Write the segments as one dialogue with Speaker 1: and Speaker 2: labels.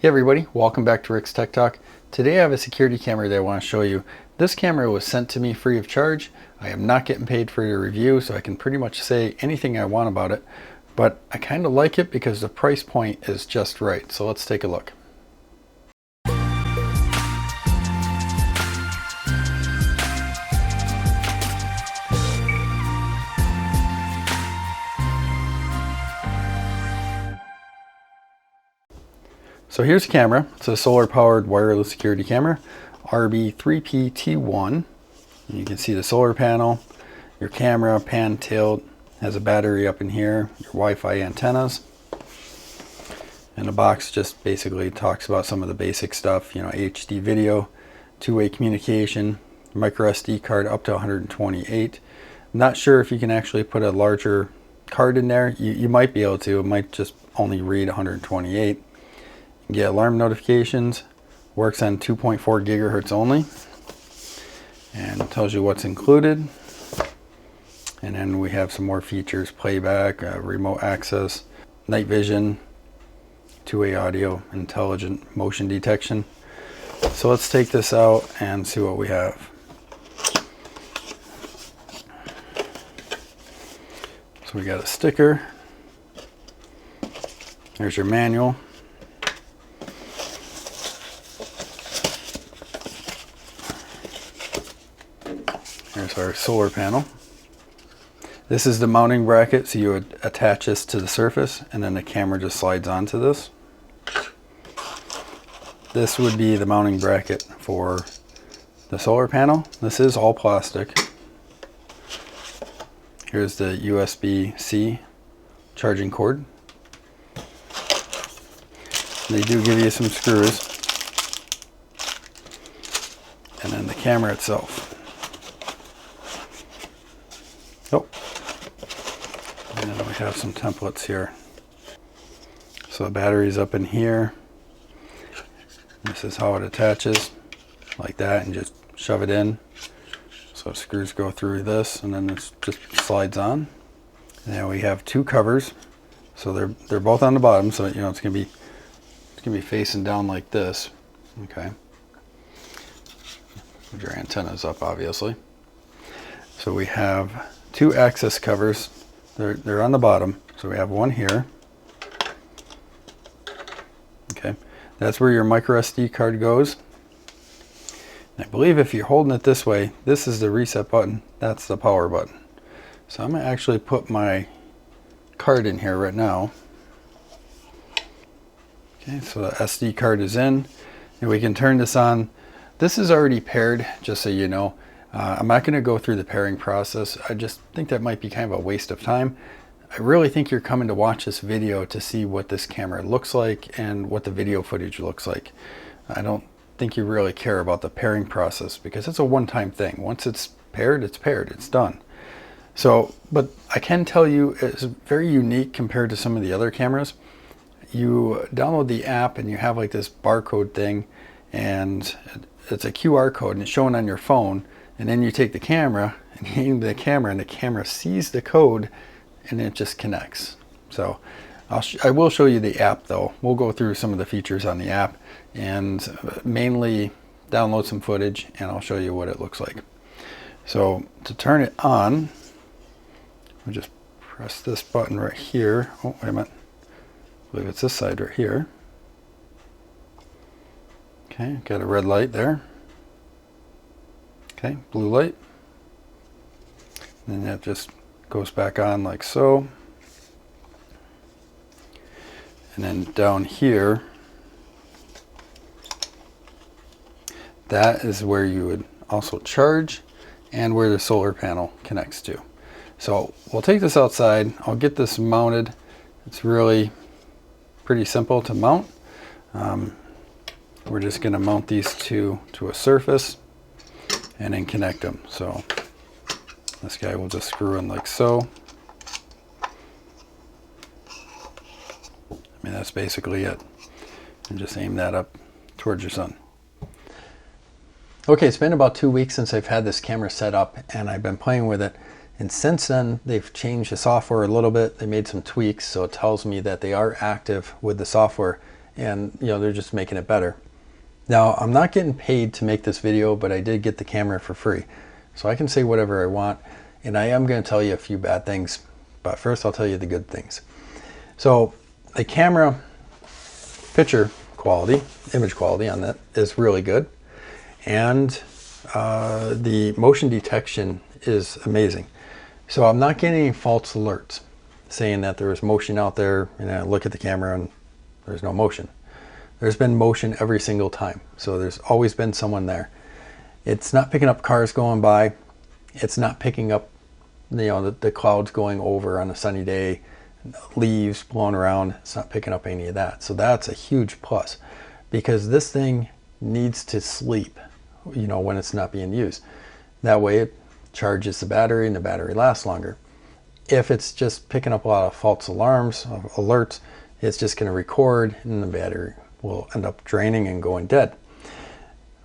Speaker 1: Hey everybody, welcome back to Rick's Tech Talk. Today I have a security camera that I want to show you. This camera was sent to me free of charge. I am not getting paid for the review, so I can pretty much say anything I want about it. But I kind of like it because the price point is just right. So let's take a look. So here's the camera. It's a solar powered wireless security camera, RB3PT1. And you can see the solar panel, your camera, pan, tilt, has a battery up in here, your Wi-Fi antennas. And the box just basically talks about some of the basic stuff, HD video, two-way communication, micro SD card up to 128. I'm not sure if you can actually put a larger card in there. You might be able to. It might just only read 128. You get alarm notifications, works on 2.4 gigahertz only, and tells you what's included. And then we have some more features: playback, remote access, night vision, two-way audio, intelligent motion detection. So let's take this out and see what we have. So we got a sticker. There's your manual. Here's our solar panel. This is the mounting bracket, so you would attach this to the surface and then the camera just slides onto this. This would be the mounting bracket for the solar panel. This is all plastic. Here's the USB-C charging cord. They do give you some screws. And then the camera itself. Oh, and then we have some templates here. So the battery's up in here. This is how it attaches, like that, and just shove it in. So screws go through this, and then it just slides on. And then we have two covers, so they're both on the bottom. So it's gonna be facing down like this. Okay. Put your antennas up, obviously. So we have two access covers. They're on the bottom. So we have one here. Okay, that's where your micro SD card goes. And I believe if you're holding it this way, this is the reset button. That's the power button. So I'm gonna actually put my card in here right now. Okay, so the SD card is in, and we can turn this on. This is already paired, just so you know. I'm not going to go through the pairing process. I just think that might be kind of a waste of time. I really think you're coming to watch this video to see what this camera looks like and what the video footage looks like. I don't think you really care about the pairing process because it's a one-time thing. Once it's paired, it's done. So, but I can tell you it's very unique compared to some of the other cameras. You download the app and you have like this barcode thing, and it's a QR code and it's showing on your phone. And then you take the camera and you aim the camera, and the camera sees the code and it just connects. So I will show you the app though. We'll go through some of the features on the app and mainly download some footage, and I'll show you what it looks like. So to turn it on, we'll just press this button right here. Oh, wait a minute. I believe it's this side right here. Okay, got a red light there. Okay, blue light. And then that just goes back on like so. And then down here, that is where you would also charge and where the solar panel connects to. So we'll take this outside. I'll get this mounted. It's really pretty simple to mount. We're just going to mount these two to a surface and then connect them. So this guy will just screw in like so. I mean, that's basically it. And just aim that up towards your sun. Okay, it's been about 2 weeks since I've had this camera set up, and I've been playing with it. And since then, they've changed the software a little bit. They made some tweaks, so it tells me that they are active with the software. and they're just making it better. Now, I'm not getting paid to make this video, but I did get the camera for free, so I can say whatever I want, and I am going to tell you a few bad things, but first I'll tell you the good things. So the camera picture quality, image quality on that is really good, and the motion detection is amazing. So I'm not getting any false alerts saying that there is motion out there, and I look at the camera and there's no motion. There's been motion every single time, so there's always been someone there. It's not picking up cars going by. It's not picking up the clouds going over on a sunny day, leaves blowing around. It's not picking up any of that. So that's a huge plus, because this thing needs to sleep when it's not being used. That way it charges the battery and the battery lasts longer. If it's just picking up a lot of false alarms, alerts, it's just going to record and the battery will end up draining and going dead.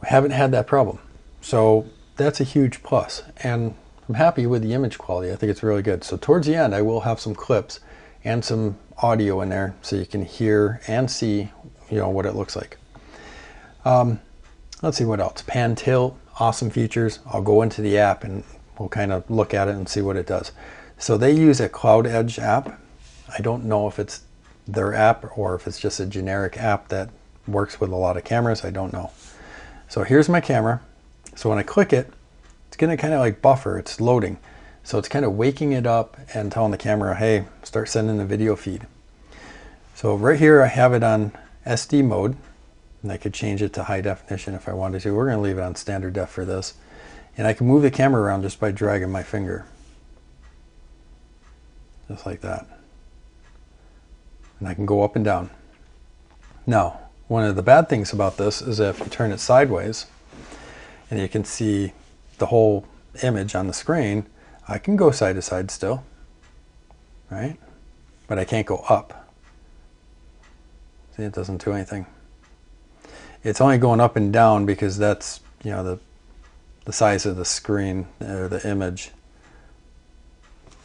Speaker 1: We haven't had that problem, so that's a huge plus, and I'm happy with the image quality. I think it's really good. So towards the end I will have some clips and some audio in there so you can hear and see what it looks like. Let's see what else. Pan tilt, awesome features. I'll go into the app and we'll kind of look at it and see what it does. So they use a Cloud Edge app. I don't know if it's their app or if it's just a generic app that works with a lot of cameras. I don't know. So here's my camera. So when I click it, it's going to kind of like buffer. It's loading. So it's kind of waking it up and telling the camera, hey, start sending the video feed. So right here I have it on SD mode, and I could change it to high definition if I wanted to. We're going to leave it on standard def for this. And I can move the camera around just by dragging my finger. Just like that. And I can go up and down. Now, one of the bad things about this is that if you turn it sideways and you can see the whole image on the screen, I can go side to side still, right? But I can't go up. See, it doesn't do anything. It's only going up and down because that's, the size of the screen or the image.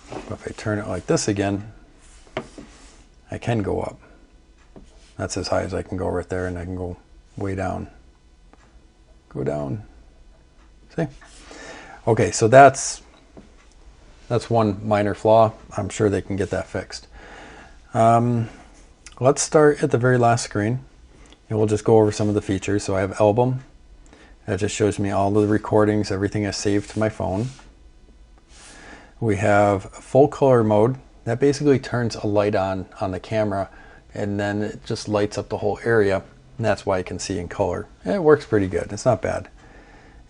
Speaker 1: But if I turn it like this again, I can go up. That's as high as I can go right there, and I can go way down. Go down. See? Okay, so that's one minor flaw. I'm sure they can get that fixed. Let's start at the very last screen, and we'll just go over some of the features. So I have album. That just shows me all the recordings, everything I saved to my phone. We have full color mode. That basically turns a light on the camera, and then it just lights up the whole area, and that's why you can see in color. And it works pretty good. It's not bad.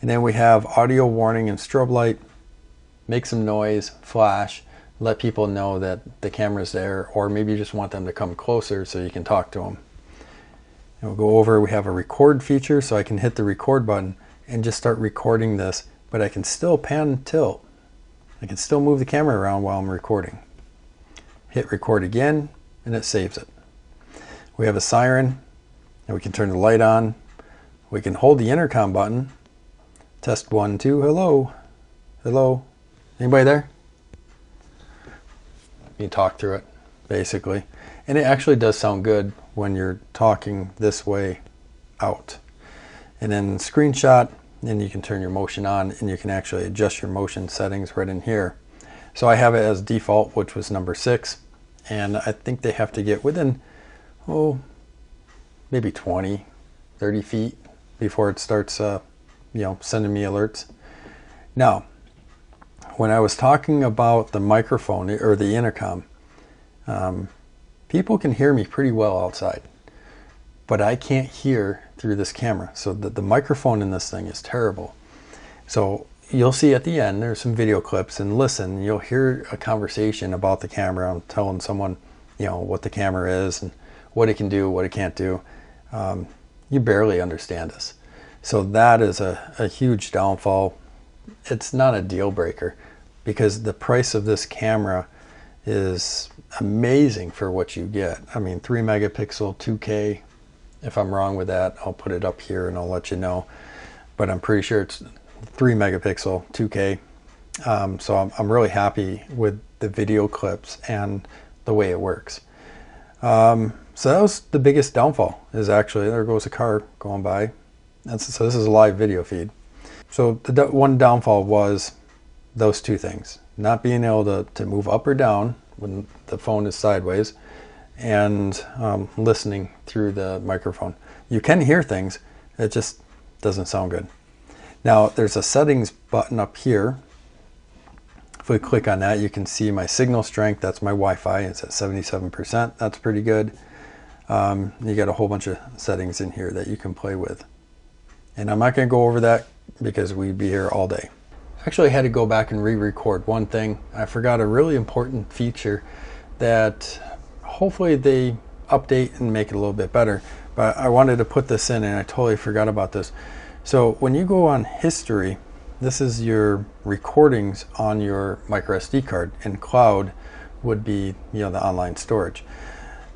Speaker 1: And then we have audio warning and strobe light. Make some noise, flash, let people know that the camera's there, or maybe you just want them to come closer so you can talk to them. And we'll go over, we have a record feature, so I can hit the record button and just start recording this, but I can still pan and tilt. I can still move the camera around while I'm recording. Hit record again, and it saves it. We have a siren, and we can turn the light on. We can hold the intercom button. Test 1, 2, hello. Hello. Anybody there? You talk through it, basically. And it actually does sound good when you're talking this way out. And then screenshot, and you can turn your motion on, and you can actually adjust your motion settings right in here. So I have it as default, which was number 6. And I think they have to get within, maybe 20, 30 feet before it starts, sending me alerts. Now, when I was talking about the microphone or the intercom, people can hear me pretty well outside, but I can't hear through this camera. So the microphone in this thing is terrible. So you'll see at the end, there's some video clips, and listen, you'll hear a conversation about the camera. I'm telling someone, what the camera is and what it can do, what it can't do. You barely understand us. So that is a huge downfall. It's not a deal breaker because the price of this camera is amazing for what you get. I mean, 3 megapixel, 2K. If I'm wrong with that, I'll put it up here and I'll let you know. But I'm pretty sure it's 3 megapixel, 2K. So I'm really happy with the video clips and the way it works. So So that was the biggest downfall, is actually, there goes a car going by. So this is a live video feed. So the one downfall was those two things. Not being able to move up or down when the phone is sideways, and listening through the microphone. You can hear things, it just doesn't sound good. Now there's a settings button up here. If we click on that, you can see my signal strength. That's my Wi-Fi. It's at 77%. That's pretty good. You got a whole bunch of settings in here that you can play with. And I'm not going to go over that because we'd be here all day. Actually, I had to go back and re-record one thing. I forgot a really important feature that hopefully they update and make it a little bit better. But I wanted to put this in and I totally forgot about this. So when you go on history, this is your recordings on your micro SD card, and cloud would be, the online storage.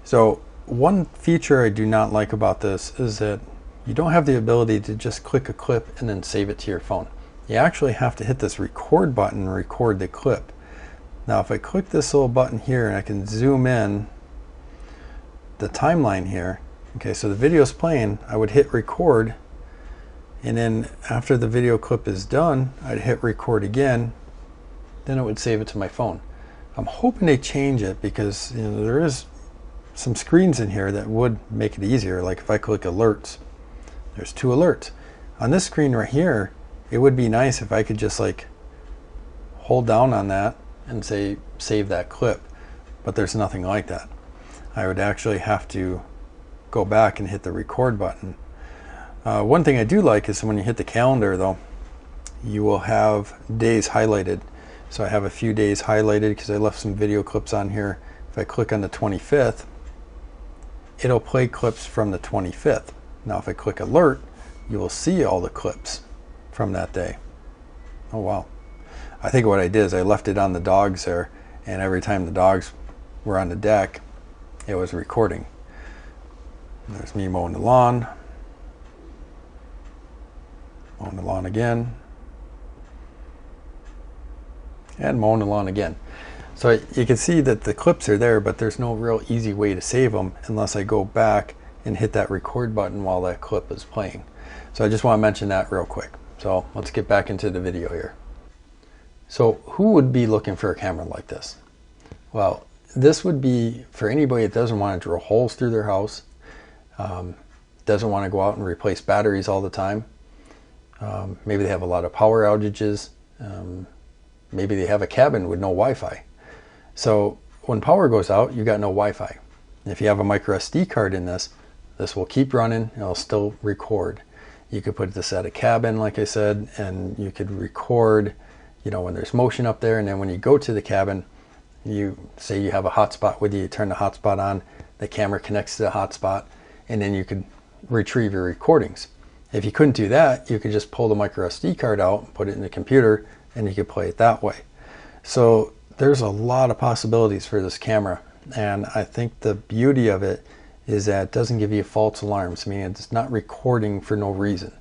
Speaker 1: So one feature I do not like about this is that you don't have the ability to just click a clip and then save it to your phone. You actually have to hit this record button and record the clip. Now if I click this little button here and I can zoom in the timeline here, okay, so the video is playing, I would hit record, and then after the video clip is done, I'd hit record again, then it would save it to my phone. I'm hoping they change it because there is some screens in here that would make it easier. Like if I click alerts, there's 2 alerts. On this screen right here, it would be nice if I could just like hold down on that and say save that clip, but there's nothing like that. I would actually have to go back and hit the record button. One thing I do like is when you hit the calendar though, you will have days highlighted. So I have a few days highlighted because I left some video clips on here. If I click on the 25th, it'll play clips from the 25th. Now if I click alert, you will see all the clips from that day. Oh wow. I think what I did is I left it on the dogs there, and every time the dogs were on the deck, it was recording. There's me mowing the lawn. Mowing the lawn again. And mowing the lawn again. So you can see that the clips are there, but there's no real easy way to save them unless I go back and hit that record button while that clip is playing. So I just want to mention that real quick. So let's get back into the video here. So who would be looking for a camera like this? Well, this would be for anybody that doesn't want to drill holes through their house, doesn't want to go out and replace batteries all the time. Maybe they have a lot of power outages. Maybe they have a cabin with no Wi-Fi. So when power goes out, you got no Wi-Fi. If you have a micro SD card in this, this will keep running, it'll still record. You could put this at a cabin, like I said, and you could record, when there's motion up there, and then when you go to the cabin, you say you have a hotspot with you, you turn the hotspot on, the camera connects to the hotspot, and then you could retrieve your recordings. If you couldn't do that, you could just pull the micro SD card out, put it in the computer, and you could play it that way. So there's a lot of possibilities for this camera, and I think the beauty of it is that it doesn't give you false alarms. I mean, it's not recording for no reason.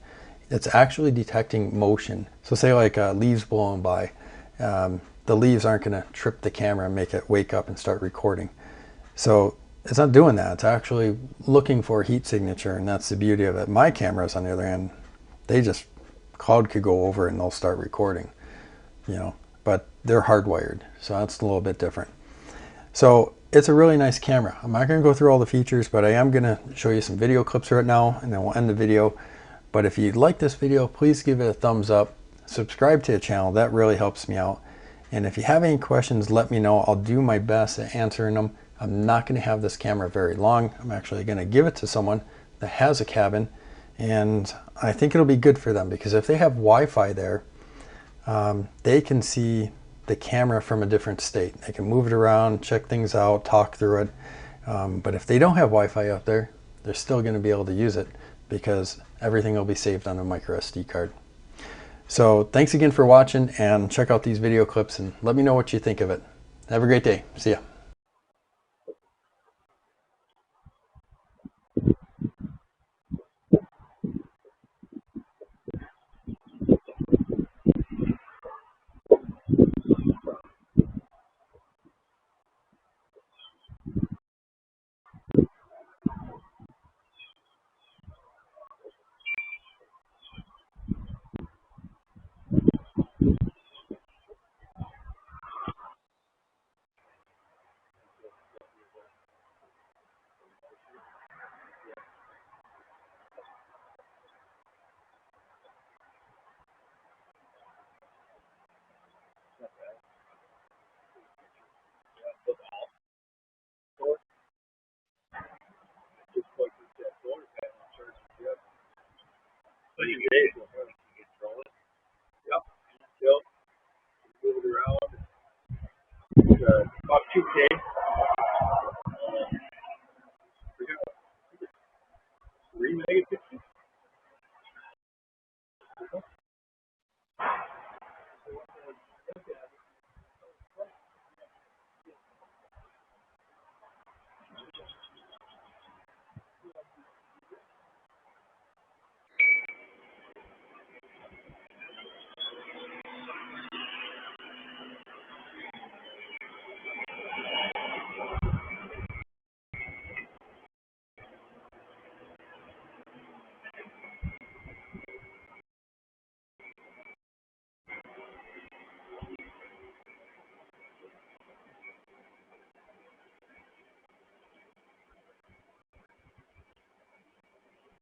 Speaker 1: It's actually detecting motion. So say like leaves blowing by, the leaves aren't going to trip the camera and make it wake up and start recording. So it's not doing that. It's actually looking for a heat signature, and that's the beauty of it. My cameras, on the other hand, cloud could go over and they'll start recording, but they're hardwired, so that's a little bit different. So it's a really nice camera. I'm not going to go through all the features, but I am going to show you some video clips right now, and then we'll end the video. But if you like this video, please give it a thumbs up. Subscribe to the channel. That really helps me out. And if you have any questions, let me know. I'll do my best at answering them. I'm not going to have this camera very long. I'm actually going to give it to someone that has a cabin, and I think it'll be good for them, because if they have Wi-Fi there, they can see the camera from a different state. They can move it around, check things out, talk through it. But if they don't have Wi-Fi up there, they're still going to be able to use it because everything will be saved on a micro SD card. So thanks again for watching, and check out these video clips and let me know what you think of it. Have a great day. See ya.